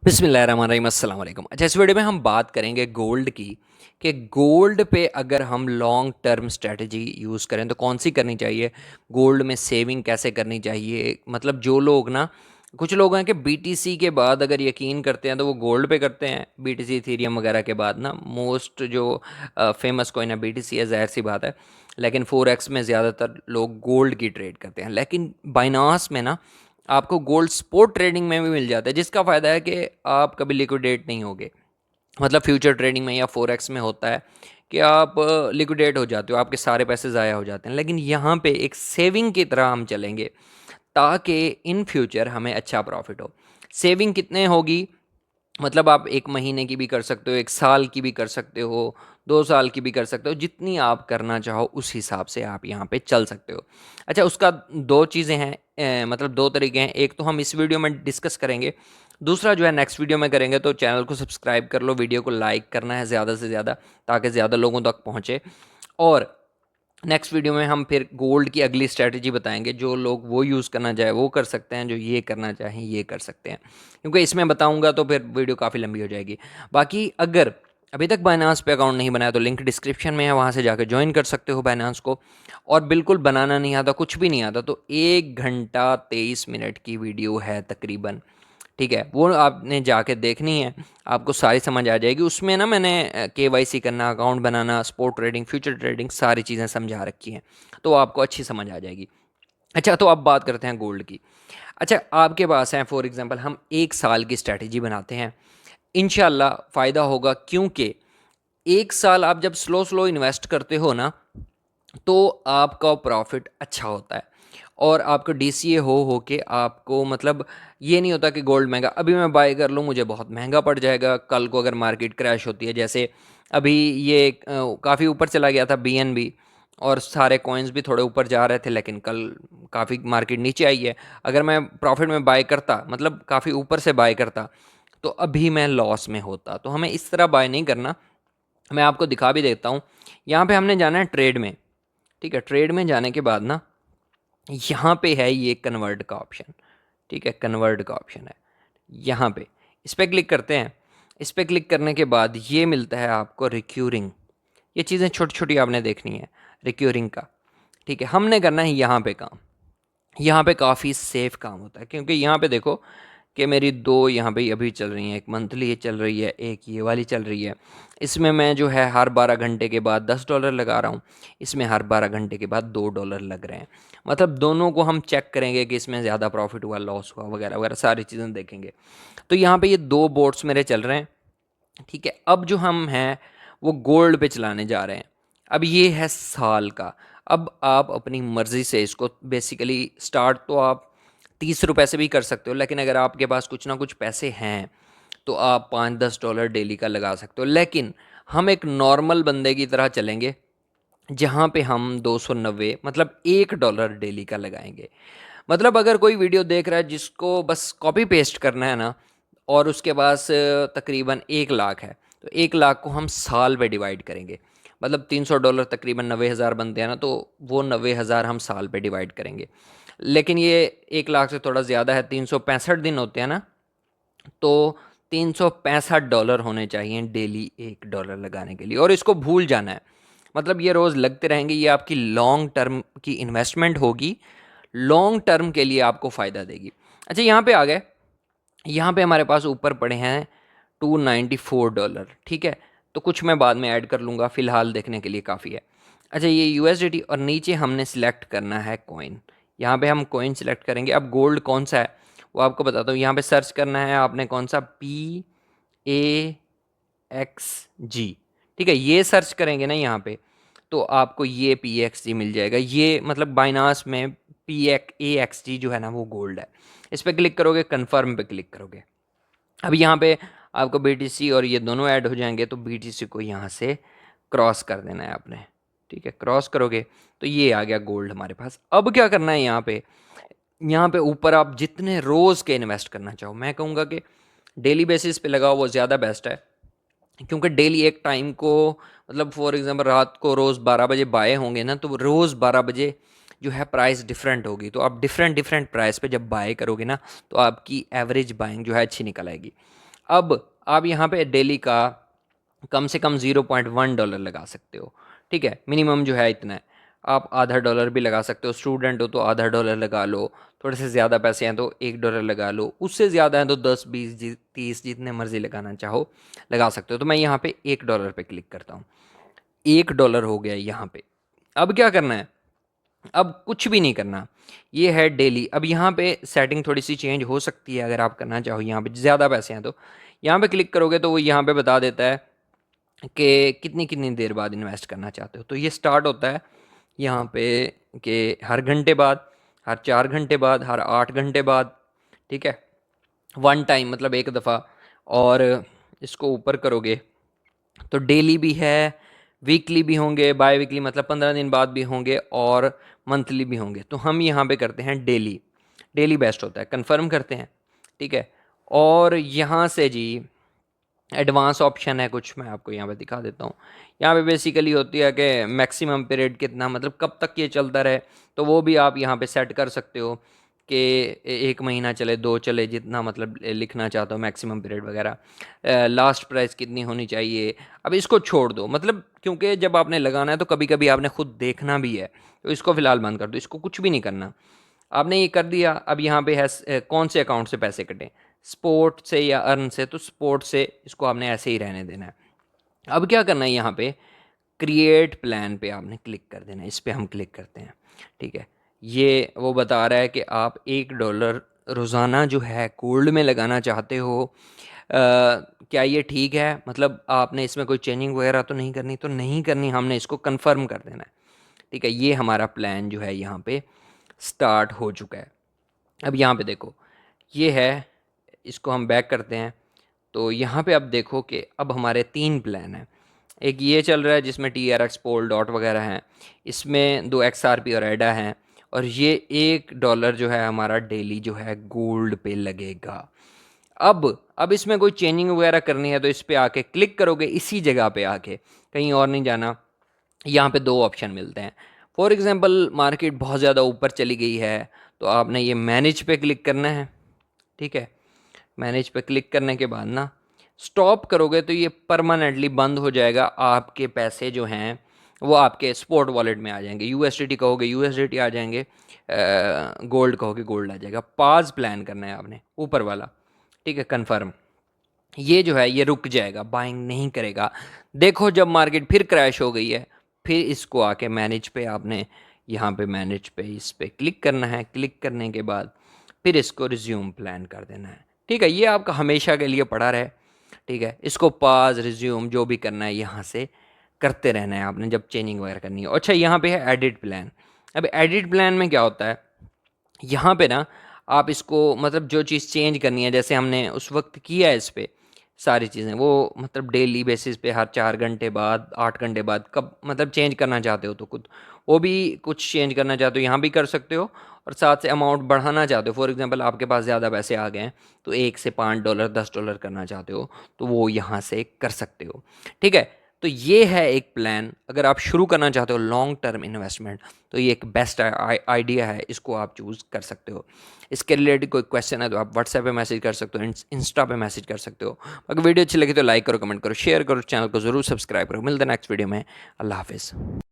बिस्मिल्लाहिर्रहमानिर्रहीम, अस्सलाम वालेकुम। अच्छा, इस वीडियो में हम बात करेंगे गोल्ड की कि गोल्ड पे अगर हम लॉन्ग टर्म स्ट्रेटजी यूज़ करें तो कौन सी करनी चाहिए, गोल्ड में सेविंग कैसे करनी चाहिए। मतलब जो लोग ना, कुछ लोग हैं कि बीटीसी के बाद अगर यकीन करते हैं तो वो गोल्ड पे करते हैं। बीटीसी इथेरियम वगैरह के बाद ना मोस्ट जो फेमस कॉइन है बीटीसी है, ज़ाहिर सी बात है। लेकिन फोरेक्स में ज़्यादातर लोग गोल्ड की ट्रेड करते हैं। लेकिन बाइनास में ना आपको गोल्ड स्पॉट ट्रेडिंग में भी मिल जाता है, जिसका फ़ायदा है कि आप कभी लिक्विडेट नहीं होगे। मतलब फ्यूचर ट्रेडिंग में या फोरेक्स में होता है कि आप लिक्विडेट हो जाते हो, आपके सारे पैसे ज़ाया हो जाते हैं। लेकिन यहाँ पे एक सेविंग की तरह हम चलेंगे ताकि इन फ्यूचर हमें अच्छा प्रॉफिट हो। सेविंग कितने होगी, मतलब आप 1 महीने की भी कर सकते हो, 1 साल की भी कर सकते हो, 2 साल की भी कर सकते हो, जितनी आप करना चाहो उस हिसाब से आप यहाँ पे चल सकते हो। अच्छा, उसका 2 चीज़ें हैं, मतलब 2 तरीके हैं। एक तो हम इस वीडियो में डिस्कस करेंगे, दूसरा जो है नेक्स्ट वीडियो में करेंगे। तो चैनल को सब्सक्राइब कर लो, वीडियो को लाइक करना है ज़्यादा से ज़्यादा ताकि ज़्यादा लोगों तक पहुँचे। और नेक्स्ट वीडियो में हम फिर गोल्ड की अगली स्ट्रैटेजी बताएंगे। जो लोग वो यूज़ करना चाहे वो कर सकते हैं, जो ये करना चाहें ये कर सकते हैं, क्योंकि इसमें बताऊंगा तो फिर वीडियो काफ़ी लंबी हो जाएगी। बाकी अगर अभी तक बाइनांस पे अकाउंट नहीं बनाया तो लिंक डिस्क्रिप्शन में है, वहाँ से जाकर ज्वाइन कर सकते हो बाइनांस को। और बिल्कुल बनाना नहीं आता, कुछ भी नहीं आता, तो 1 घंटा 23 मिनट की वीडियो है तकरीबन, ठीक है। वो आपने जाके देखनी है, आपको सारी समझ आ जाएगी। उसमें ना मैंने केवाईसी करना, अकाउंट बनाना, स्पोर्ट ट्रेडिंग, फ्यूचर ट्रेडिंग, सारी चीज़ें समझा रखी हैं, तो आपको अच्छी समझ आ जाएगी। अच्छा, तो अब बात करते हैं गोल्ड की। अच्छा, आपके पास है फॉर एग्जांपल हम 1 साल की स्ट्रैटेजी बनाते हैं, इंशाल्लाह फ़ायदा होगा। क्योंकि 1 साल आप जब स्लो स्लो इन्वेस्ट करते हो ना, तो आपका प्रॉफिट अच्छा होता है। और आपको डीसीए हो के आपको, मतलब ये नहीं होता कि गोल्ड महंगा, अभी मैं बाय कर लूँ मुझे बहुत महंगा पड़ जाएगा, कल को अगर मार्केट क्रैश होती है, जैसे अभी ये काफ़ी ऊपर चला गया था बीएनबी, और सारे कॉइन्स भी थोड़े ऊपर जा रहे थे, लेकिन कल काफ़ी मार्केट नीचे आई है। अगर मैं प्रॉफिट में बाय करता, मतलब काफ़ी ऊपर से बाय करता, तो अभी मैं लॉस में होता। तो हमें इस तरह बाय नहीं करना। मैं आपको दिखा भी देता हूँ। यहाँ पे हमने जाना है ट्रेड में, ठीक है। ट्रेड में जाने के बाद ना यहाँ पे है ये कन्वर्ट का ऑप्शन, ठीक है। कन्वर्ट का ऑप्शन है यहाँ पे, इस पर क्लिक करते हैं। इस पर क्लिक करने के बाद ये मिलता है आपको रिक्यूरिंग। ये चीज़ें छोटी छोटी आपने देखनी है रिक्यूरिंग का, ठीक है। हमने करना है यहाँ पे काम। यहाँ पे काफ़ी सेफ काम होता है, क्योंकि यहाँ पे देखो कि मेरी 2 यहाँ पे अभी चल रही हैं, एक मंथली चल रही है, एक ये वाली चल रही है। इसमें मैं जो है हर 12 घंटे के बाद $10 लगा रहा हूँ, इसमें हर 12 घंटे के बाद $2 लग रहे हैं। मतलब दोनों को हम चेक करेंगे कि इसमें ज़्यादा प्रॉफिट हुआ, लॉस हुआ, वगैरह वगैरह सारी चीज़ें देखेंगे। तो यहाँ पे ये 2 बोट्स मेरे चल रहे हैं, ठीक है। अब जो हम हैं वो गोल्ड पे चलाने जा रहे हैं। अब ये है साल का। अब आप अपनी मर्ज़ी से इसको बेसिकली स्टार्ट तो आप 30 रुपए से भी कर सकते हो, लेकिन अगर आपके पास कुछ ना कुछ पैसे हैं तो आप $5-10 डेली का लगा सकते हो। लेकिन हम एक नॉर्मल बंदे की तरह चलेंगे, जहाँ पे हम 290, मतलब $1 डेली का लगाएंगे। मतलब अगर कोई वीडियो देख रहा है जिसको बस कॉपी पेस्ट करना है ना, और उसके पास तकरीबन 1 लाख है, तो 1 लाख को हम साल पे डिवाइड करेंगे। मतलब $300 तकरीबन 90,000 बनते हैं ना, तो वो 90,000 हम साल पे डिवाइड करेंगे। लेकिन ये 1 लाख से थोड़ा ज़्यादा है, 365 दिन होते हैं ना, तो $365 होने चाहिए डेली $1 लगाने के लिए, और इसको भूल जाना है। मतलब ये रोज़ लगते रहेंगे, ये आपकी लॉन्ग टर्म की इन्वेस्टमेंट होगी, लॉन्ग टर्म के लिए आपको फ़ायदा देगी। अच्छा, यहाँ पे आ गए। यहाँ पे हमारे पास ऊपर पड़े हैं $294, ठीक है। तो कुछ मैं बाद में ऐड कर लूँगा, फ़िलहाल देखने के लिए काफ़ी है। अच्छा, ये यूएसडीटी, और नीचे हमने सिलेक्ट करना है कॉइन। यहाँ पे हम कॉइन सिलेक्ट करेंगे। अब गोल्ड कौन सा है वो आपको बताता हूँ। यहाँ पे सर्च करना है आपने कौन सा, PAXG, ठीक है। ये सर्च करेंगे ना यहाँ पे, तो आपको ये PXG मिल जाएगा। ये मतलब बाइनास में AXG जो है ना वो गोल्ड है। इस पर क्लिक करोगे, कन्फर्म पे क्लिक करोगे। अब यहाँ पे आपको BTC और ये दोनों ऐड हो जाएंगे, तो BTC को यहाँ से क्रॉस कर देना है आपने, ठीक है। क्रॉस करोगे तो ये आ गया गोल्ड हमारे पास। अब क्या करना है, यहाँ पे ऊपर आप जितने रोज़ के इन्वेस्ट करना चाहो, मैं कहूँगा कि डेली बेसिस पे लगाओ, वो ज़्यादा बेस्ट है। क्योंकि डेली एक टाइम को, मतलब फॉर एग्जांपल रात को रोज़ 12 बजे बाय होंगे ना, तो रोज़ 12 बजे जो है प्राइस डिफरेंट होगी। तो आप डिफरेंट डिफरेंट प्राइस पे जब बाय करोगे ना तो आपकी एवरेज बाइंग जो है अच्छी निकल आएगी। अब आप यहाँ पे डेली का कम से कम $0.1 लगा सकते हो, ठीक है, मिनिमम जो है इतना है। आप $0.5 भी लगा सकते हो, स्टूडेंट हो तो $0.5 लगा लो, थोड़े से ज़्यादा पैसे हैं तो $1 लगा लो, उससे ज़्यादा है तो 10 20 30 जितने मर्जी लगाना चाहो लगा सकते हो। तो मैं यहाँ पे $1 पे क्लिक करता हूँ, $1 हो गया यहाँ पे। अब क्या करना है, अब कुछ भी नहीं करना, ये है डेली। अब यहाँ पे सेटिंग थोड़ी सी चेंज हो सकती है अगर आप करना चाहो, यहाँ पे ज़्यादा पैसे हैं तो यहाँ पे क्लिक करोगे तो वो यहाँ पे बता देता है कि कितनी कितनी देर बाद इन्वेस्ट करना चाहते हो। तो ये स्टार्ट होता है यहाँ पे कि हर घंटे बाद, हर 4 घंटे बाद, हर 8 घंटे बाद, ठीक है, वन टाइम मतलब एक दफ़ा। और इसको ऊपर करोगे तो डेली भी है, वीकली भी होंगे, बाय वीकली मतलब 15 दिन बाद भी होंगे, और मंथली भी होंगे। तो हम यहाँ पे करते हैं डेली, डेली बेस्ट होता है, कंफर्म करते हैं, ठीक है। और यहाँ से जी एडवांस ऑप्शन है कुछ, मैं आपको यहाँ पे दिखा देता हूँ। यहाँ पे बेसिकली होती है कि मैक्सिमम पीरियड कितना, मतलब कब तक ये चलता रहे, तो वो भी आप यहाँ पे सेट कर सकते हो कि 1 महीना चले, 2 चले, जितना मतलब लिखना चाहते हो मैक्सिमम पीरियड वगैरह। लास्ट प्राइस कितनी होनी चाहिए, अब इसको छोड़ दो, मतलब क्योंकि जब आपने लगाना है तो कभी कभी आपने खुद देखना भी है, तो इसको फ़िलहाल बंद कर दो, इसको कुछ भी नहीं करना। आपने ये कर दिया, अब यहाँ पे है कौन से अकाउंट से पैसे कटें, स्पोर्ट से या अर्न से, तो स्पोर्ट से इसको आपने ऐसे ही रहने देना है। अब क्या करना है, यहाँ पे क्रिएट प्लान पे आपने क्लिक कर देना है, इस पर हम क्लिक करते हैं, ठीक है। ये वो बता रहा है कि आप $1 रोज़ाना जो है गोल्ड में लगाना चाहते हो। क्या ये ठीक है, मतलब आपने इसमें कोई चेंजिंग वगैरह तो नहीं करनी, तो नहीं करनी, हमने इसको कंफर्म कर देना है, ठीक है। ये हमारा प्लान जो है यहाँ पे स्टार्ट हो चुका है। अब यहाँ पे देखो ये है, इसको हम बैक करते हैं तो यहाँ पे अब देखो कि अब हमारे 3 प्लान हैं। एक ये चल रहा है जिसमें TRX पोल डॉट वगैरह हैं, इसमें 2 XRP और एडा हैं, और ये $1 जो है हमारा डेली जो है गोल्ड पे लगेगा। अब इसमें कोई चेंजिंग वगैरह करनी है तो इस पर आके क्लिक करोगे, इसी जगह पे आके, कहीं और नहीं जाना। यहाँ पे 2 ऑप्शन मिलते हैं। फॉर एग्ज़ाम्पल मार्केट बहुत ज़्यादा ऊपर चली गई है तो आपने ये मैनेज पे क्लिक करना है, ठीक है। मैनेज पे क्लिक करने के बाद ना स्टॉप करोगे तो ये परमानेंटली बंद हो जाएगा, आपके पैसे जो हैं वो आपके स्पॉट वॉलेट में आ जाएंगे। USDT कहोगे USDT आ जाएंगे, गोल्ड कहोगे गोल्ड आ जाएगा। पाज प्लान करना है आपने, ऊपर वाला, ठीक है, कन्फर्म। ये जो है ये रुक जाएगा, बाइंग नहीं करेगा। देखो जब मार्केट फिर क्रैश हो गई है, फिर इसको आके मैनेज पे आपने यहाँ पे मैनेज पे इस पे क्लिक करना है। क्लिक करने के बाद फिर इसको रिज्यूम प्लान कर देना है, ठीक है। ये आपका हमेशा के लिए पड़ा रहे, ठीक है। इसको पाज रिज्यूम जो भी करना है यहाँ से करते रहना है आपने जब चेंजिंग वगैरह करनी है। अच्छा यहाँ पे है एडिट प्लान। अब एडिट प्लान में क्या होता है, यहाँ पे ना आप इसको मतलब जो चीज़ चेंज करनी है, जैसे हमने उस वक्त किया है इस पर सारी चीज़ें, वो मतलब डेली बेसिस पे हर 4 घंटे बाद, 8 घंटे बाद, कब मतलब चेंज करना चाहते हो तो खुद वो भी कुछ चेंज करना चाहते हो यहाँ भी कर सकते हो, और साथ से अमाउंट बढ़ाना चाहते हो, फॉर एग्जांपल आपके पास ज़्यादा पैसे आ गए हैं तो 1 से $5 $10 करना चाहते हो तो वो यहाँ से कर सकते हो, ठीक है। तो ये है एक प्लान, अगर आप शुरू करना चाहते हो लॉन्ग टर्म इन्वेस्टमेंट तो ये एक बेस्ट आइडिया है, इसको आप चूज़ कर सकते हो। इसके रिलेटेड कोई क्वेश्चन है तो आप व्हाट्सएप पे मैसेज कर सकते हो, इंस्टा पे मैसेज कर सकते हो। अगर वीडियो अच्छी लगी तो लाइक करो, कमेंट करो, शेयर करो, चैनल को ज़रूर सब्सक्राइब करो। मिलते हैं नेक्स्ट वीडियो में। अल्लाह हाफिज़।